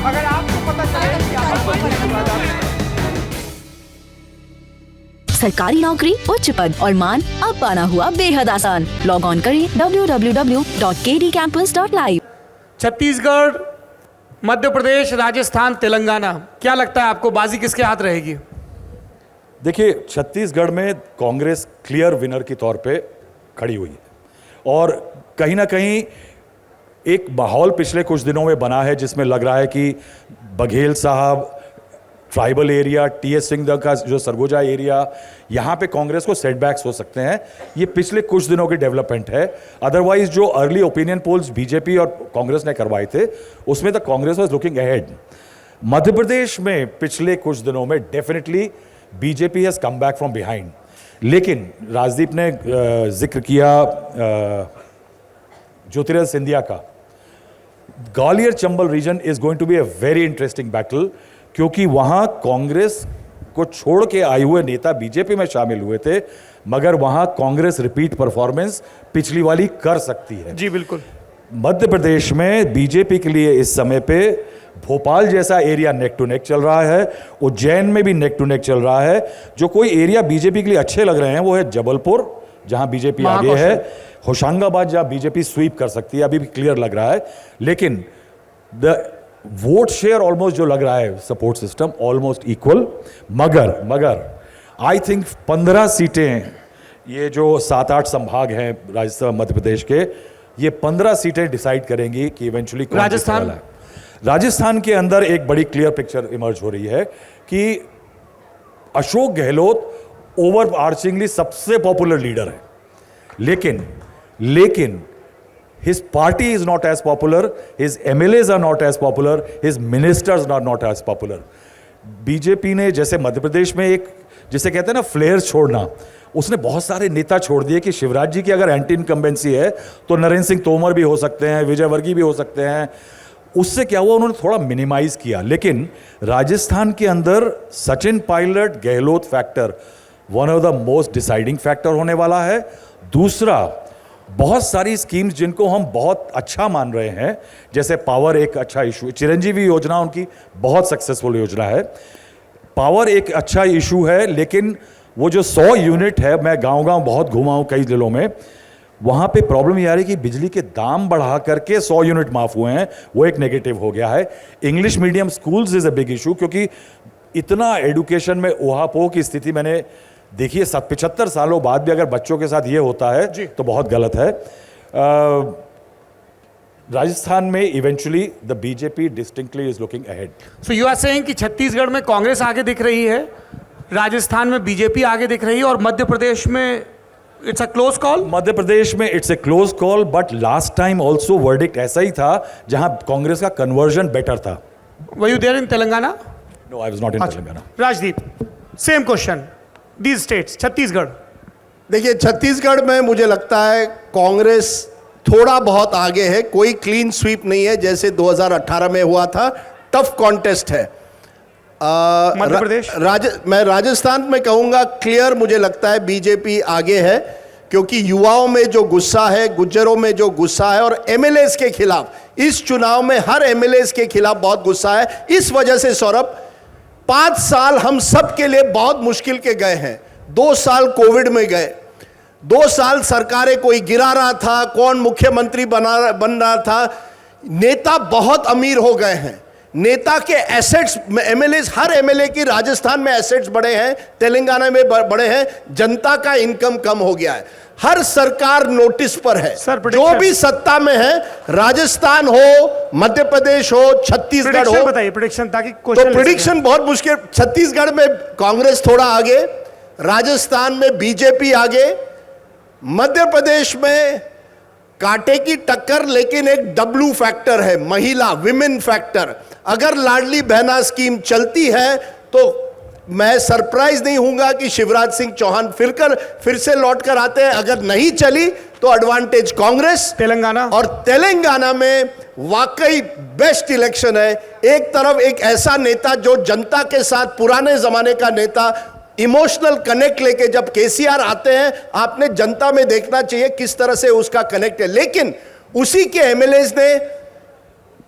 अगर आपको पता चले कि सरकारी नौकरी, उच्च पद और मान अब पाना हुआ बेहद आसान। लॉग ऑन करें www.kdcampus.live। छत्तीसगढ़, मध्य प्रदेश, राजस्थान, तेलंगाना, क्या लगता है आपको बाजी किसके हाथ रहेगी? देखिए, छत्तीसगढ़ में कांग्रेस क्लियर विनर के तौर पे खड़ी हुई है और कहीं ना कहीं एक माहौल पिछले कुछ दिनों में बना है जिसमें लग रहा है कि बघेल साहब, ट्राइबल एरिया, टीएस सिंह का जो सरगोजा एरिया, यहाँ पे कांग्रेस को सेटबैक्स हो सकते हैं। ये पिछले कुछ दिनों की डेवलपमेंट है। अदरवाइज जो अर्ली ओपिनियन पोल्स बीजेपी और कांग्रेस ने करवाए थे उसमें तो Congress was looking ahead. Madhya Pradesh में पिछले कुछ दिनों में definitely BJP has come back from behind, लेकिन राजदीप ने जिक्र किया ज्योतिरादित्य सिंधिया का। Gwalior Chambal region is going to be a very interesting battle, क्योंकि वहां कांग्रेस को छोड़ के आए हुए नेता बीजेपी में शामिल हुए थे, मगर वहां कांग्रेस रिपीट परफॉर्मेंस पिछली वाली कर सकती है। जी बिल्कुल। मध्य प्रदेश में बीजेपी के लिए इस समय पे भोपाल जैसा एरिया नेक टू नेक चल रहा है, उज्जैन में भी नेक टू नेक चल रहा है। जो कोई एरिया बीजेपी के लिए अच्छे लग रहे हैं वो है जबलपुर, जहां बीजेपी आगे है, होशंगाबाद जहां बीजेपी स्वीप कर सकती है, अभी भी क्लियर लग रहा है। लेकिन द वोट शेयर ऑलमोस्ट जो लग रहा है, सपोर्ट सिस्टम ऑलमोस्ट इक्वल, मगर आई थिंक 15 सीटें, ये जो 7-8 संभाग हैं राजस्थान मध्य प्रदेश के, ये 15 सीटें डिसाइड करेंगी कि इवेंचुअली कौन जीतने वाला है। राजस्थान के अंदर एक बड़ी क्लियर पिक्चर इमर्ज हो रही है कि अशोक गहलोत ओवर आर्चिंगली सबसे पॉपुलर लीडर है, लेकिन his party is not as popular, his MLAs are not as popular, his ministers are not as popular. BJP ने जैसे मध्य प्रदेश में एक, जिसे कहते हैं ना फ्लेयर छोड़ना, उसने बहुत सारे नेता छोड़ दिए कि शिवराज जी की अगर एंटी इनकम्बेंसी है तो नरेंद्र सिंह तोमर भी हो सकते हैं, विजय वर्गीय भी हो सकते हैं। उससे क्या हुआ, उन्होंने थोड़ा मिनिमाइज किया। लेकिन राजस्थान के अंदर Sachin Pilot Gehlot factor one of the most deciding factor होने वाला है। दूसरा, बहुत सारी स्कीम्स जिनको हम बहुत अच्छा मान रहे हैं, जैसे पावर एक अच्छा इशू, चिरंजीवी योजना उनकी बहुत सक्सेसफुल योजना है, पावर एक अच्छा इशू है। लेकिन वो जो 100 यूनिट है, मैं गांव बहुत घुमा हूं कई जिलों में, वहां पे प्रॉब्लम ये आ रही है कि बिजली के दाम बढ़ा करके 100 यूनिट माफ हुए हैं, वो एक नेगेटिव हो गया है। English medium schools is a big issue, क्योंकि इतना एडुकेशन में उहापोह की स्थिति मैंने देखिए 75 सालों बाद भी अगर बच्चों के साथ ये होता है तो बहुत गलत है। राजस्थान में eventually the BJP distinctly is looking ahead. So you are saying कि छत्तीसगढ़ में कांग्रेस आगे दिख रही है, राजस्थान में बीजेपी आगे दिख रही है, और मध्य प्रदेश में it's a close call. Madhya Pradesh में it's a close call, but last time also verdict ऐसा ही था जहां कांग्रेस का कन्वर्जन बेटर था। Were you there in Telangana? No, I was not in Telangana. Rajdeep, same question, these states, Chhattisgarh. देखिए, छत्तीसगढ़ में मुझे लगता है कांग्रेस थोड़ा बहुत आगे है, कोई क्लीन स्वीप नहीं है जैसे 2018 में हुआ था, टफ कॉन्टेस्ट है। मध्य प्रदेश, मैं राजस्थान में कहूंगा क्लियर, मुझे लगता है बीजेपी आगे है, क्योंकि युवाओं में जो गुस्सा है, गुज्जरों में जो गुस्सा है, और एमएलएस के खिलाफ इस चुनाव में हर एमएलएस के खिलाफ बहुत गुस्सा है। इस वजह से सौरभ, 5 साल हम सब के लिए बहुत मुश्किल के गए हैं। 2 साल कोविड में गए, 2 साल सरकारें कोई गिरा रहा था, कौन मुख्यमंत्री बन रहा था, नेता बहुत अमीर हो गए हैं, नेता के एसेट्स, एमएलए, हर एमएलए की राजस्थान में एसेट्स बढ़े हैं, तेलंगाना में बढ़े हैं, जनता का इनकम कम हो गया है, हर सरकार नोटिस पर है। जो भी सत्ता में है, राजस्थान हो, मध्य प्रदेश हो, छत्तीसगढ़ हो, बताइए प्रेडिक्शन, ताकि तो प्रेडिक्शन बहुत मुश्किल। छत्तीसगढ़ में कांग्रेस थोड़ा आगे, राजस्थान में बीजेपी आगे, मध्य प्रदेश में कांटे की टक्कर, लेकिन एक डब्ल्यू फैक्टर है, महिला, विमेन फैक्टर। अगर लाडली बहना स्कीम चलती है तो मैं सरप्राइज नहीं हूंगा कि शिवराज सिंह चौहान फिर से लौट कर आते हैं। अगर नहीं चली तो एडवांटेज कांग्रेस। तेलंगाना, और तेलंगाना में वाकई बेस्ट इलेक्शन है। एक तरफ एक ऐसा नेता जो जनता के साथ, पुराने जमाने का नेता, इमोशनल कनेक्ट लेके, जब केसीआर आते हैं, आपने जनता में देखना चाहिए किस तरह से उसका कनेक्ट है। लेकिन उसी के एमएलएज ने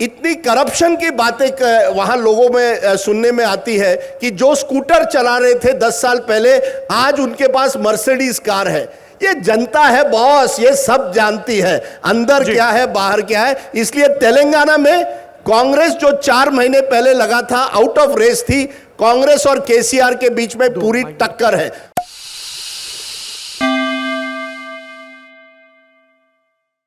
इतनी करप्शन की बातें वहां लोगों में सुनने में आती है कि जो स्कूटर चला रहे थे 10 साल पहले, आज उनके पास मर्सिडीज कार है। ये जनता है बॉस, ये सब जानती है अंदर क्या है बाहर क्या है। इसलिए तेलंगाना में कांग्रेस जो 4 महीने पहले लगा था, आउट ऑफ रेस थी। कांग्रेस और केसीआर के बीच में पूरी टक्कर है।